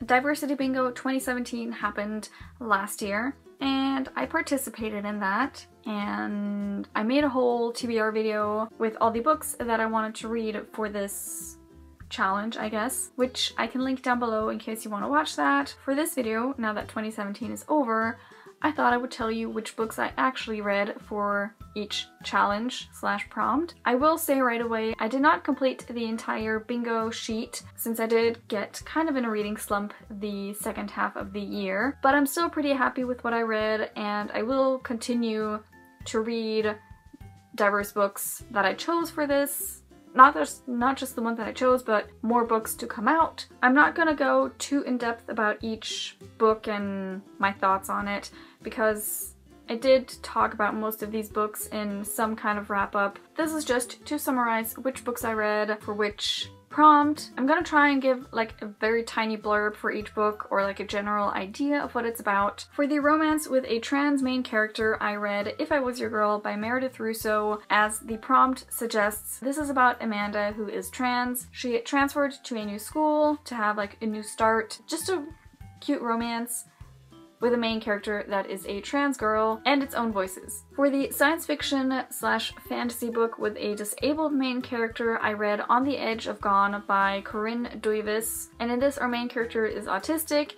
Diversity Bingo 2017 happened last year, and I participated in that, and I made a whole TBR video with all the books that I wanted to read for this challenge, I guess, which I can link down below in case you want to watch that. For this video, now that 2017 is over, I thought I would tell you which books I actually read for each challenge / prompt. I will say right away, I did not complete the entire bingo sheet since I did get kind of in a reading slump the second half of the year, but I'm still pretty happy with what I read, and I will continue to read diverse books that I chose for this. Not just the ones that I chose, but more books to come out. I'm not gonna go too in-depth about each book and my thoughts on it, because I did talk about most of these books in some kind of wrap-up. This is just to summarize which books I read for which prompt. I'm gonna try and give like a very tiny blurb for each book, or like a general idea of what it's about. For the romance with a trans main character, I read If I Was Your Girl by Meredith Russo. As the prompt suggests, this is about Amanda, who is trans. She transferred to a new school to have like a new start. Just a cute romance with a main character that is a trans girl and its own voices. For the science fiction / fantasy book with a disabled main character, I read On the Edge of Gone by Corinne Duivis, and in this our main character is autistic,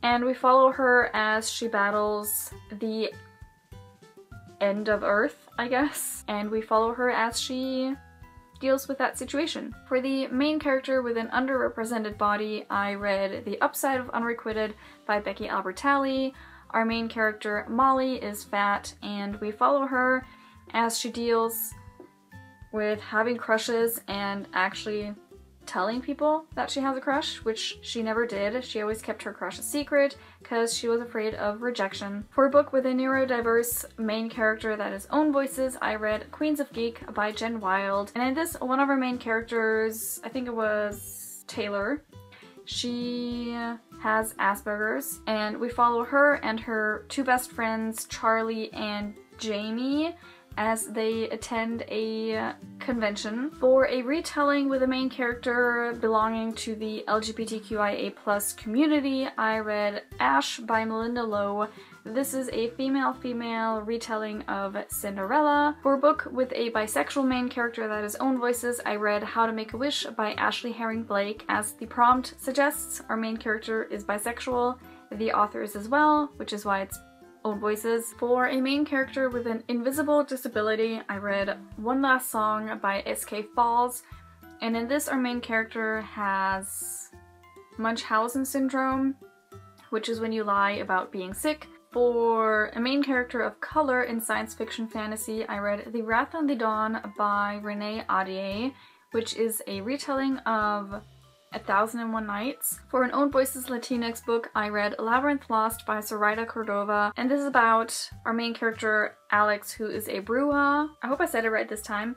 and we follow her as she battles the end of Earth, I guess, and we follow her as she deals with that situation. For the main character with an underrepresented body, I read The Upside of Unrequited by Becky Albertalli. Our main character, Molly, is fat, and we follow her as she deals with having crushes and actually telling people that she has a crush, which she never did. She always kept her crush a secret because she was afraid of rejection. For a book with a neurodiverse main character that has own voices, I read Queens of Geek by Jen Wild. And in this, one of our main characters, I think it was Taylor, she has Asperger's, and we follow her and her two best friends, Charlie and Jamie, as they attend a convention. For a retelling with a main character belonging to the LGBTQIA+ community, I read Ash by Melinda Lowe. This is a female-female retelling of Cinderella. For a book with a bisexual main character that has own voices, I read How to Make a Wish by Ashley Herring Blake. As the prompt suggests, our main character is bisexual. The author is as well, which is why it's own voices. For a main character with an invisible disability, I read One Last Song by S.K. Falls, and in this our main character has Munchausen syndrome, which is when you lie about being sick. For a main character of color in science fiction fantasy, I read The Wrath on the Dawn by Renee Ahdieh, which is a retelling of 1001 Nights. For an Own Voices Latinx book, I read Labyrinth Lost by Zoraida Cordova, and this is about our main character, Alex, who is a Bruja, I hope I said it right this time,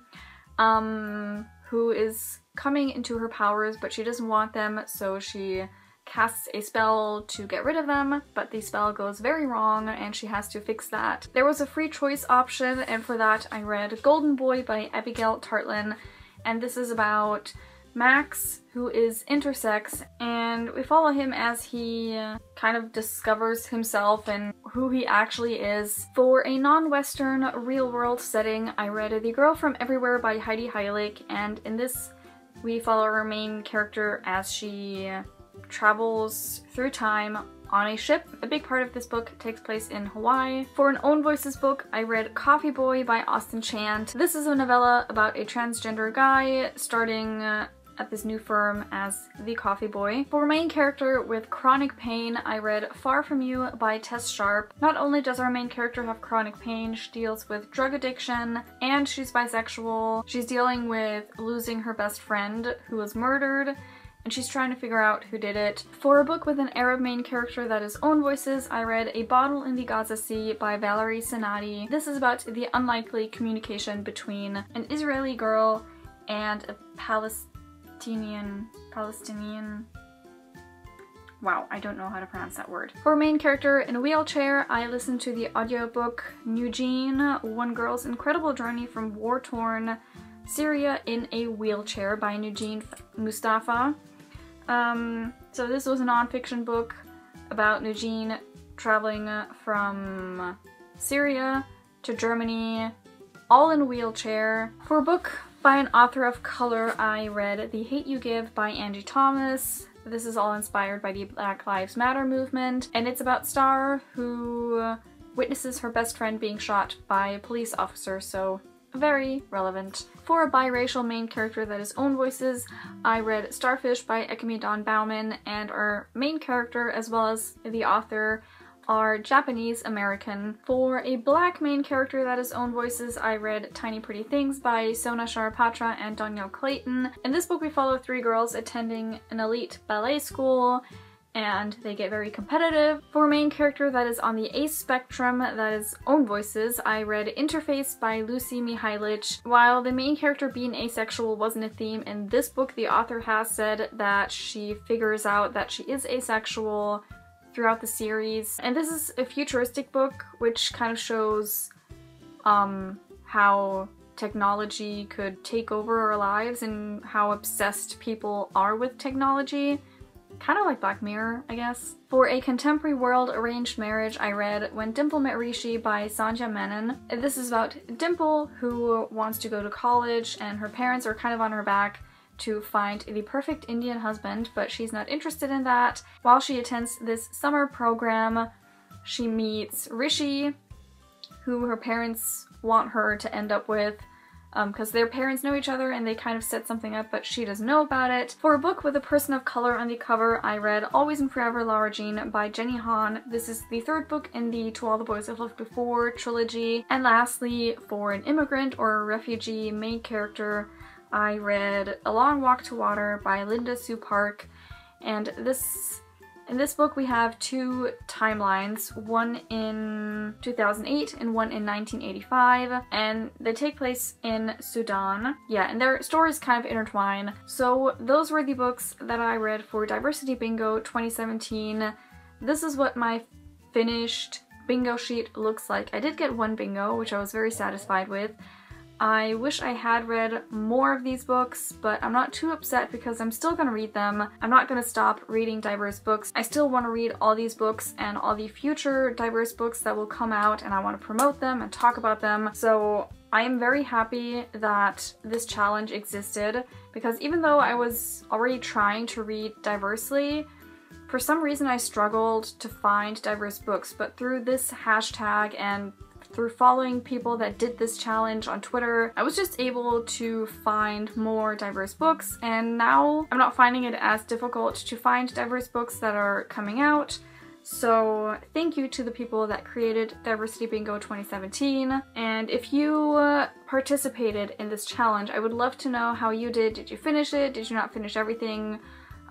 who is coming into her powers, but she doesn't want them, so she casts a spell to get rid of them, but the spell goes very wrong and she has to fix that. There was a free choice option, and for that I read Golden Boy by Abigail Tartlin, and this is about Max, who is intersex, and we follow him as he kind of discovers himself and who he actually is. For a non-Western real-world setting, I read The Girl from Everywhere by Heidi Heilig, and in this we follow our main character as she travels through time on a ship. A big part of this book takes place in Hawaii. For an Own Voices book, I read Coffee Boy by Austin Chant. This is a novella about a transgender guy starting at this new firm as the Coffee Boy. For a main character with chronic pain, I read Far From You by Tess Sharp. Not only does our main character have chronic pain, she deals with drug addiction, and she's bisexual. She's dealing with losing her best friend who was murdered, and she's trying to figure out who did it. For a book with an Arab main character that is Own Voices, I read A Bottle in the Gaza Sea by Valerie Senati. This is about the unlikely communication between an Israeli girl and a Palestinian, wow, I don't know how to pronounce that word. For a main character in a wheelchair, I listened to the audiobook Eugene, One Girl's Incredible Journey from War-Torn Syria in a Wheelchair by Eugene Mustafa. So this was a nonfiction book about Nujeen traveling from Syria to Germany, all in a wheelchair. For a book by an author of color, I read The Hate U Give by Angie Thomas. This is all inspired by the Black Lives Matter movement, and it's about Star, who witnesses her best friend being shot by a police officer, so very relevant. For a biracial main character that is own voices, I read Starfish by Ekimi Dawn Bauman, and our main character as well as the author are Japanese American. For a black main character that is own voices, I read Tiny Pretty Things by Sona Sharapatra and Danielle Clayton. In this book we follow three girls attending an elite ballet school, and they get very competitive. For a main character that is on the ace spectrum that is own voices, I read Interface by Lucy Mihailich. While the main character being asexual wasn't a theme in this book, the author has said that she figures out that she is asexual throughout the series. And this is a futuristic book which kind of shows how technology could take over our lives and how obsessed people are with technology. Kind of like Black Mirror, I guess. For a contemporary world arranged marriage, I read When Dimple Met Rishi by Sandhya Menon. This is about Dimple, who wants to go to college, and her parents are kind of on her back to find the perfect Indian husband, but she's not interested in that. While she attends this summer program, she meets Rishi, who her parents want her to end up with, because their parents know each other and they kind of set something up, but she doesn't know about it. For a book with a person of color on the cover, I read Always and Forever Lara Jean by Jenny Han. This is the third book in the To All the Boys I've Loved Before trilogy. And lastly, for an immigrant or a refugee main character, I read A Long Walk to Water by Linda Sue Park. And in this book we have two timelines, one in 2008 and one in 1985, and they take place in Sudan. Yeah, and their stories kind of intertwine. So those were the books that I read for Diversity Bingo 2017. This is what my finished bingo sheet looks like. I did get one bingo, which I was very satisfied with. I wish I had read more of these books, but I'm not too upset because I'm still gonna read them. I'm not gonna stop reading diverse books. I still want to read all these books and all the future diverse books that will come out, and I want to promote them and talk about them. So I am very happy that this challenge existed, because even though I was already trying to read diversely, for some reason I struggled to find diverse books, but through this hashtag and through following people that did this challenge on Twitter, I was just able to find more diverse books, and now I'm not finding it as difficult to find diverse books that are coming out. So thank you to the people that created Diversity Bingo 2017. And if you participated in this challenge, I would love to know how you did. Did you finish it? Did you not finish everything?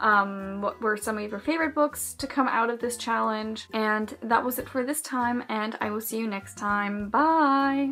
What were some of your favorite books to come out of this challenge? And that was it for this time, and I will see you next time. Bye!